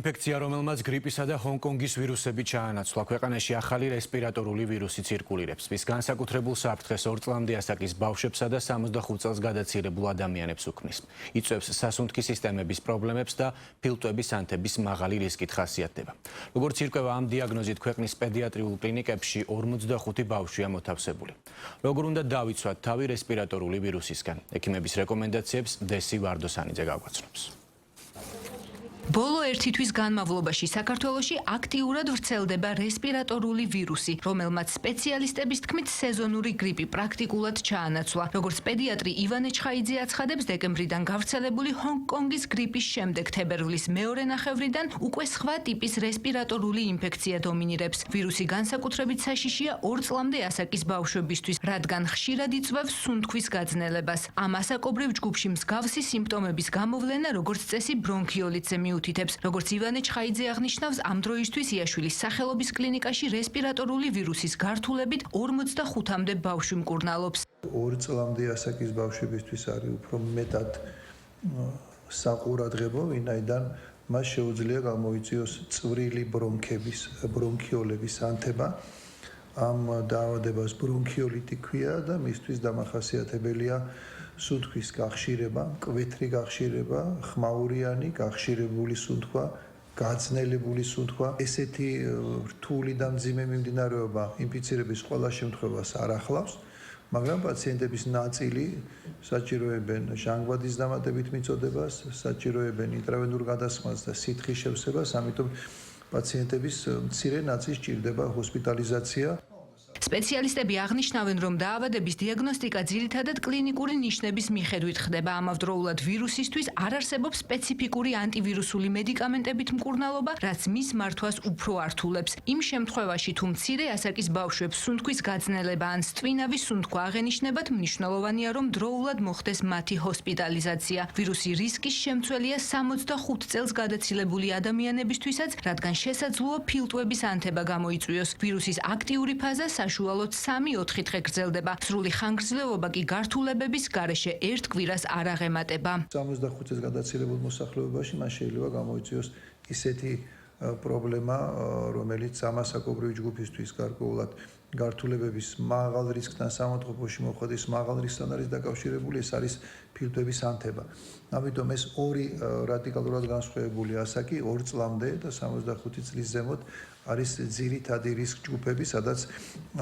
ინფექცია, რომელმაც გრიპისა და ჰონკონგის ვირუსები ჩაანაცვლა, ქვეყანაში ახალი რესპირატორული ვირუსი ცირკულირებს. მის განსაკუთრებულ საფრთხეს 2 წლამდე ასაკის ბავშვებსა და 65 წელს გადაცირებულ ადამიანებს უქმნის. იწვევს სასუნთქი სისტემების პრობლემებს და ფილტვების ანთების მაღალი რისკით ხასიათდება. როგორც ირკვევა ამ დიაგნოზით, ქვეყნის პედიატრიულ კლინიკებში 45 ბავშვია მოთავსებული. როგორ უნდა დავიცვათ თავი რესპირატორული ვირუსისგან? ექიმების რეკომენდაციებს დესი ვარდოსანიძე გაგვაცნობს. ბოლო 1 თვის განმავლობაში საქართველოში აქტიურად ვრცელდება რესპირატორული ვირუსი, რომელმაც სპეციალისტების თქმით სეზონური გრიპი პრაქტიკულად ჩაანაცვლა. როგორც პედიატრი ივანე ჩხაიძე აცხადებს, დეკემბრიდან გავრცელებული ჰონკონგის გრიპის შემდეგ თებერვლის მეორე ნახევრიდან უკვე სხვა ტიპის რესპირატორული ინფექცია დომინირებს. ვირუსი განსაკუთრებით საშიშია 2 წლამდე ასაკის ბავშვებისთვის, რადგან ხშირად იწვევს სუნთქვის გაძნელებას. ამ ასაკობრივ ჯგუფში მსგავსი სიმპტომების გამოვლენა, როგორც წესი ბრონქიოლიტზე მიუთითებს. როგორც ივანე ჩხაიძე აღნიშნავს, ამ დროისთვის იაშვილის სახელობის კლინიკაში რესპირატორული ვირუსის გართულებით 45-მდე ბავშვი მკურნალობს. 2 წლამდე ასაკის ბავშვებისთვის არის უფრო მეტად საყურადღებო, ვინაიდან მას შეუძლია გამოიწვიოს წვრილი ბრონქიოლების ანთება. ამ დაავადებას ბრონქიოლიტი ქვია და მისთვის დამახასიათებელია სუნთქვის გახშირება, მკვეთრი გახშირება, ხმაურიანი გახშირებული სუნთქვა, გაძნელებული სუნთქვა. ესეთი რთული და მძიმე მიმდინარეობა ინფიცირების ყველა შემთხვევას არ ახლავს, მაგრამ პაციენტების ნაწილი საჭიროებენ ჟანგბადის დამატებით მიწოდებას, საჭიროებენ ინტრავენურ გადასხმას და სითხის შევსებას, ამიტომ პაციენტების მცირე ნაწილს სჭირდება ჰოსპიტალიზაცია. სპეციალისტები აღნიშნავენ, რომ დაავადების დიაგნოსტიკა ძირითადად კლინიკური ნიშნების მიხედვით ხდება. ამავდროულად ვირუსისთვის არ არსებობს სპეციფიკური ანტივირუსული მედიკამენტებით მკურნალობა, რაც მის მართვას უფრო ართულებს. იმ შემთხვევაში, თუ მცირე ასაკის ბავშვებს სუნთქვის გაძნელება ან სწვინავი სუნთქვა აღენიშნებათ, მნიშვნელოვანია, რომ დროულად მოხდეს მათი ჰოსპიტალიზაცია. ვირუსი რისკის შემცველია 65 წელს გადაცილებული ადამიანებისთვისაც, რადგან შესაძლოა ფილტვების ანთება გამოიწვიოს. ვირუსის აქტიური ფაზა საშუალოდ 3-4 დღე გრძელდება. სრული ხანგრძლივობა კი გართულებების გარეშე 1 კვირას არ აღემატება. 65 წელს გადაცილებულ მოსახლეობაში მას შეიძლება გამოიწვიოს ისეთი პრობლემა, რომელიც ამასაკობრივი ჯგუფისთვის გარკვეულად გართულებების მაღალ რისკთან სამოთყოფოში მოხვედის მაღალ რისკთან არის დაკავშირებული, ეს არის ფილტვების ანთება. ამიტომ ეს 2 რადიკალურად განსხვავებული ასაკი 2 წლამდე და 65 წლის ზემოთ არის ძირითადი რისკ ჯგუფები, სადაც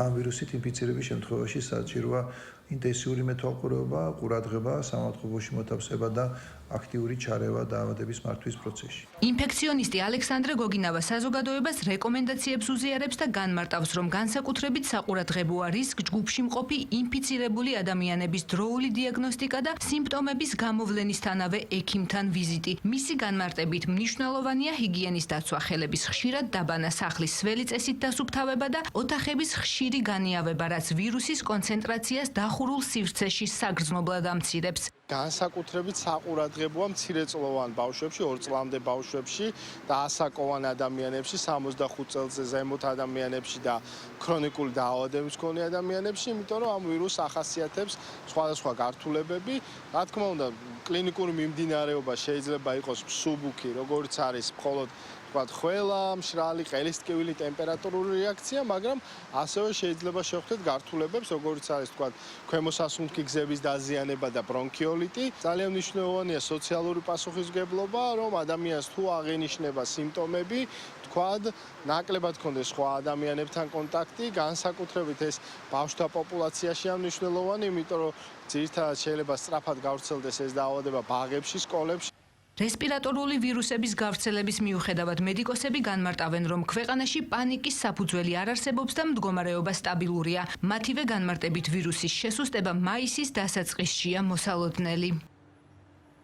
ამ ვირუსით ინფიცირების შემთხვევაში საჭიროა ინტენსიური მეთვალყურეობა, ყურადღება, სამოთყოფოში მოთავსება და აქტიური ჩარევა დაავადების მართვის პროცესში. ინფექციონისტი ალექსანდრე გოგინავა საზოგადოებას რეკომენდაციებს უზიარებს და განმარტავს, რომ განსაკუთრებით საყურადღებოა რისკ ჯგუფში მყოფი ინფიცირებული ადამიანების დროული დიაგნოსტიკა და სიმპტომების გამოვლენისთანავე ექიმთან ვიზიტი. მისი განმარტებით მნიშვნელოვანია ჰიგიენის დაცვა, ხელების ხშირად დაბანა, სახლის სველი წესით დასუფთავება და ოთახების ხშირი განიავება, რაც ვირუსის კონცენტრაციას დახურულ სივრცეში საგრძნობლად ამცირებს. განსაკუთრებით საყურადღებოა მცირეწლოვან ბავშვებში, 2 წლამდე ბავშვებში და ასაკოვან ადამიანებში, 65 წელზე ზემოთ ადამიანებში და ქრონიკული დაავადების მქონე ადამიანებში, იმიტომ რომ ამ ვირუსს ახასიათებს სხვადასხვა გართულებები. რა თქმა უნდა, კლინიკური მიმდინარეობა შეიძლება იყოს მსუბუქი, როგორც არის მხოლოდ ხველა, მშრალი, ყელისტკივილი, ტემპერატურული რეაქცია, მაგრამ ასევე შეიძლება შევხვდეთ გართულებებს, როგორც არის ქვემოსასუნთქი გზების დაზიანება და ბრონქიოლიტი. ძალიან მნიშვნელოვანია სოციალური პასუხისმგებლობა, რომ ადამიანს თუ აღენიშნება სიმპტომები, ნაკლებად კონდეს სხვა ადამიანებთან კონტაქტი, განსაკუთრებით ეს ბავშვთა პოპულაციაშია მნიშვნელოვანი, იმიტომ რომ ძირითადად შეიძლება სწრაფად გავრცელდეს ეს დაავადება ბაღებში, სკოლებში. რესპირატორული ვირუსების გავრცელების მიუხედავად მედიკოსები განმარტავენ, რომ ქვეყანაში პანიკის საფუძველი არ არსებობს და მდგომარეობა სტაბილურია. მათივე განმარტებით ვირუსის შესუსტება მაისის დასაწყისშია მოსალოდნელი.